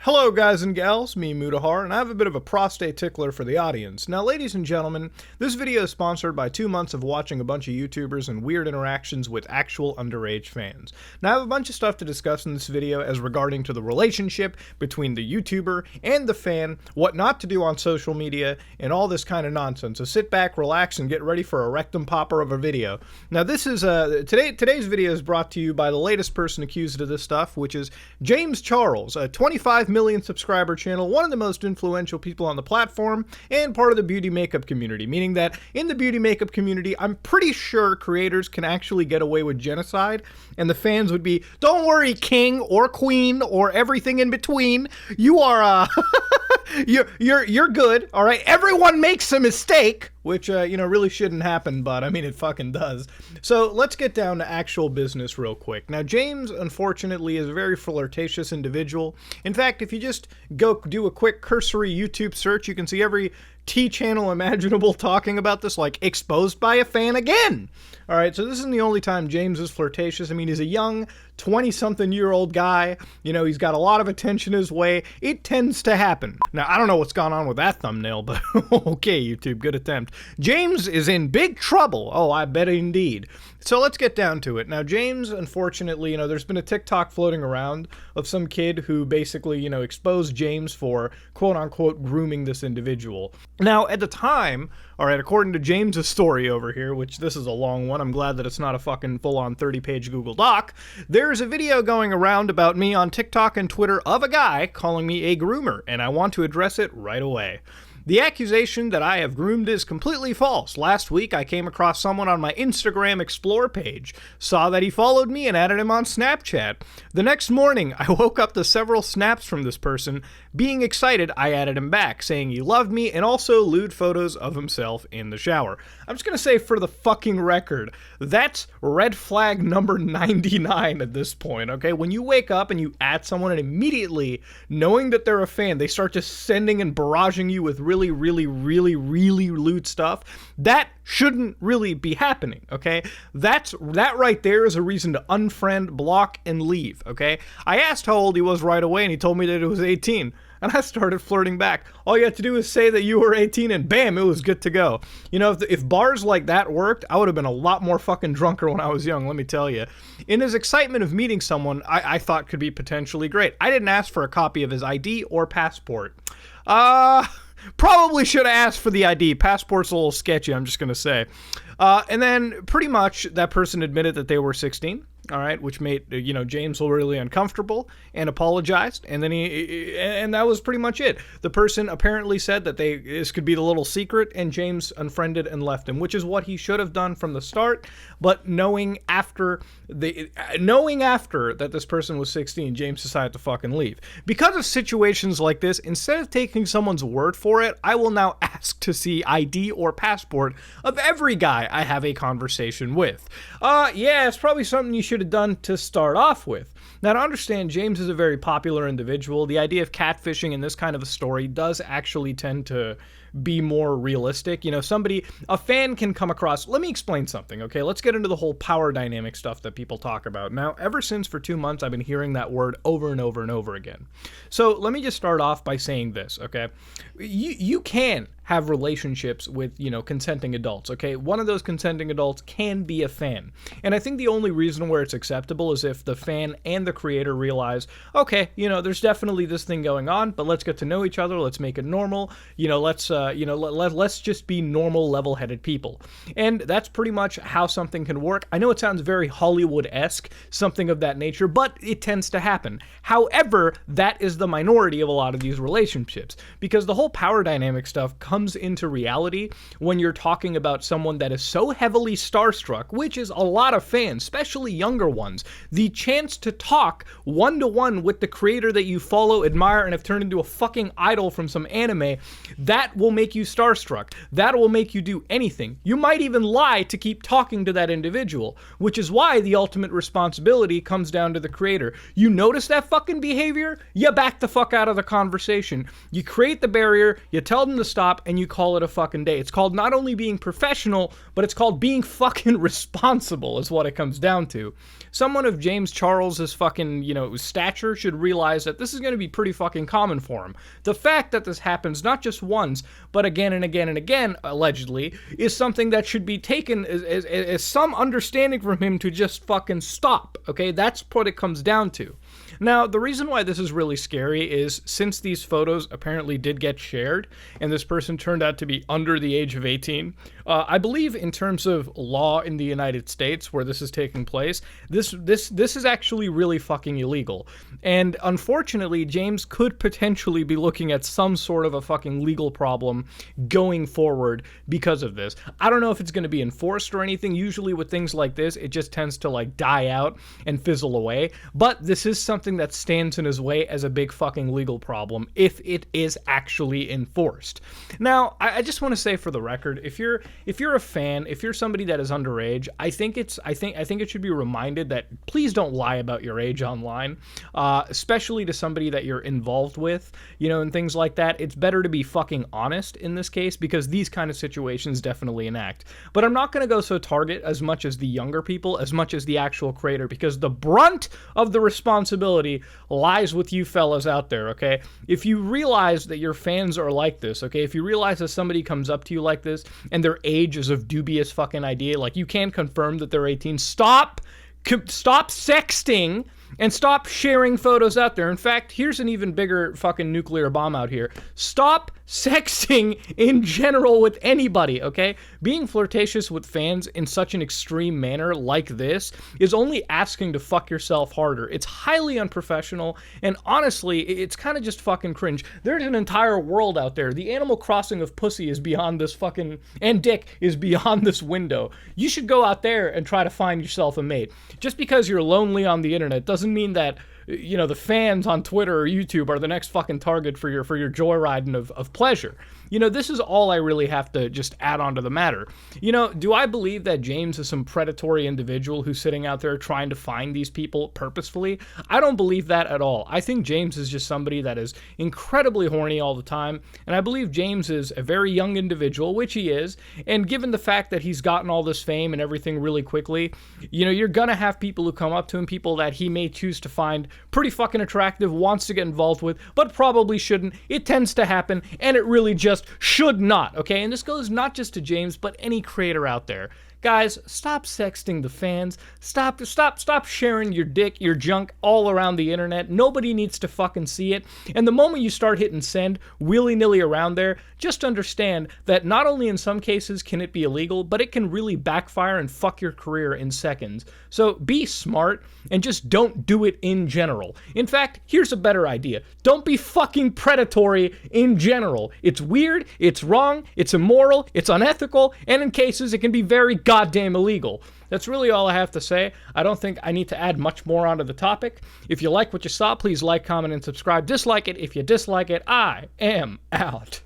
Hello guys and gals, me Mutahar, and I have a bit of a prostate tickler for the audience. Now ladies and gentlemen, this video is sponsored by 2 months of watching a bunch of YouTubers and weird interactions with actual underage fans. Now I have a bunch of stuff to discuss in this video as regarding to the relationship between the YouTuber and the fan, what not to do on social media, and all this kind of nonsense. So sit back, relax, and get ready for a rectum popper of a video. Now this is, today's video is brought to you by the latest person accused of this stuff, which is James Charles, a 25 million subscriber channel, one of the most influential people on the platform, and part of the beauty makeup community, meaning that in the beauty makeup community, I'm pretty sure creators can actually get away with genocide, and the fans would be, don't worry, king or queen or everything in between, you are, you're good, all right? Everyone makes a mistake, which, really shouldn't happen, but I mean, it fucking does. So let's get down to actual business real quick. Now, James, unfortunately, is a very flirtatious individual. In fact, if you just go do a quick cursory YouTube search, you can see every T channel imaginable talking about this, like exposed by a fan again. All right, so this isn't the only time James is flirtatious. I mean, he's a young 20-something-year-old guy. You know, he's got a lot of attention his way. It tends to happen. Now, I don't know what's gone on with that thumbnail, but okay, YouTube, good attempt. James is in big trouble. Oh, I bet indeed. So let's get down to it. Now, James, unfortunately, there's been a TikTok floating around of some kid who basically, exposed James for quote-unquote grooming this individual. Now, at the time, all right, according to James's story over here, which this is a long one, I'm glad that it's not a fucking full-on 30-page Google Doc, there's a video going around about me on TikTok and Twitter of a guy calling me a groomer, and I want to address it right away. The accusation that I have groomed is completely false. Last week, I came across someone on my Instagram Explore page, saw that he followed me and added him on Snapchat. The next morning, I woke up to several snaps from this person. Being excited, I added him back, saying he loved me and also lewd photos of himself in the shower. I'm just gonna say for the fucking record, that's red flag number 99 at this point, okay? When you wake up and you add someone and immediately, knowing that they're a fan, they start just sending and barraging you with really lewd stuff, that shouldn't really be happening, okay? That right there is a reason to unfriend, block, and leave, okay? I asked how old he was right away, and he told me that it was 18. And I started flirting back. All you had to do is say that you were 18 and bam, it was good to go. If bars like that worked, I would have been a lot more fucking drunker when I was young, let me tell you. In his excitement of meeting someone I thought could be potentially great, I didn't ask for a copy of his ID or passport. Probably should have asked for the ID. Passport's a little sketchy, I'm just gonna say. And then pretty much that person admitted that they were 16. All right, which made, James really uncomfortable and apologized. And then and that was pretty much it. The person apparently said that this could be the little secret, and James unfriended and left him, which is what he should have done from the start. But knowing after that this person was 16, James decided to fucking leave. Because of situations like this, instead of taking someone's word for it, I will now ask to see ID or passport of every guy I have a conversation with. Yeah, it's probably something you should have done to start off with. Now, to understand, James is a very popular individual. The idea of catfishing in this kind of a story does actually tend to be more realistic. A fan can come across, let me explain something, okay? Let's get into the whole power dynamic stuff that people talk about. Now, ever since for 2 months, I've been hearing that word over and over and over again. So let me just start off by saying this, okay? You can have relationships with, consenting adults, okay? One of those consenting adults can be a fan. And I think the only reason where it's acceptable is if the fan and the creator realize, okay, there's definitely this thing going on, but let's get to know each other, let's make it normal, let's just be normal, level-headed people. And that's pretty much how something can work. I know it sounds very Hollywood-esque, something of that nature, but it tends to happen. However, that is the minority of a lot of these relationships, because the whole power dynamic stuff comes into reality when you're talking about someone that is so heavily starstruck, which is a lot of fans, especially younger ones. The chance to talk one-to-one with the creator that you follow, admire, and have turned into a fucking idol from some anime, that will make you starstruck. That will make you do anything. You might even lie to keep talking to that individual, which is why the ultimate responsibility comes down to the creator. You notice that fucking behavior, you back the fuck out of the conversation. You create the barrier, you tell them to stop, and you call it a fucking day. It's called not only being professional, but it's called being fucking responsible is what it comes down to. Someone of James Charles's fucking, stature should realize that this is going to be pretty fucking common for him. The fact that this happens not just once, but again and again and again, allegedly, is something that should be taken as some understanding from him to just fucking stop, okay? That's what it comes down to. Now, the reason why this is really scary is since these photos apparently did get shared, and this person turned out to be under the age of 18, I believe in terms of law in the United States where this is taking place, this is actually really fucking illegal. And unfortunately, James could potentially be looking at some sort of a fucking legal problem going forward because of this. I don't know if it's going to be enforced or anything. Usually with things like this, it just tends to like die out and fizzle away. But this is something that stands in his way as a big fucking legal problem if it is actually enforced. Now, I just want to say for the record, if you're a fan, if you're somebody that is underage, I think it should be reminded that please don't lie about your age online, especially to somebody that you're involved with, and things like that. It's better to be fucking honest in this case because these kind of situations definitely enact. But I'm not going to go so target as much as the younger people, as much as the actual creator, because the brunt of the responsibility lies with you fellas out there, okay? If you realize that your fans are like this, okay? If you realize that somebody comes up to you like this and their age is of dubious fucking idea, like you can't confirm that they're 18, stop sexting and stop sharing photos out there. In fact, here's an even bigger fucking nuclear bomb out here. Stop sexting in general with anybody, okay? Being flirtatious with fans in such an extreme manner like this is only asking to fuck yourself harder. It's highly unprofessional, and honestly, it's kind of just fucking cringe. There's an entire world out there. The Animal Crossing of pussy is beyond this fucking, and dick is beyond this window. You should go out there and try to find yourself a mate. Just because you're lonely on the internet doesn't mean that the fans on Twitter or YouTube are the next fucking target for your joyriding of pleasure. This is all I really have to just add on to the matter. Do I believe that James is some predatory individual who's sitting out there trying to find these people purposefully? I don't believe that at all. I think James is just somebody that is incredibly horny all the time, and I believe James is a very young individual, which he is, and given the fact that he's gotten all this fame and everything really quickly, you're gonna have people who come up to him, people that he may choose to find pretty fucking attractive, wants to get involved with, but probably shouldn't. It tends to happen, and it really just should not, okay? And this goes not just to James, but any creator out there. Guys, stop sexting the fans. Stop sharing your dick, your junk all around the internet. Nobody needs to fucking see it. And the moment you start hitting send willy-nilly around there, just understand that not only in some cases can it be illegal, but it can really backfire and fuck your career in seconds. So be smart and just don't do it in general. In fact, here's a better idea. Don't be fucking predatory in general. It's weird, it's wrong, it's immoral, it's unethical, and in cases it can be very goddamn illegal. That's really all I have to say. I don't think I need to add much more onto the topic. If you like what you saw, please like, comment, and subscribe. Dislike it if you dislike it. I am out.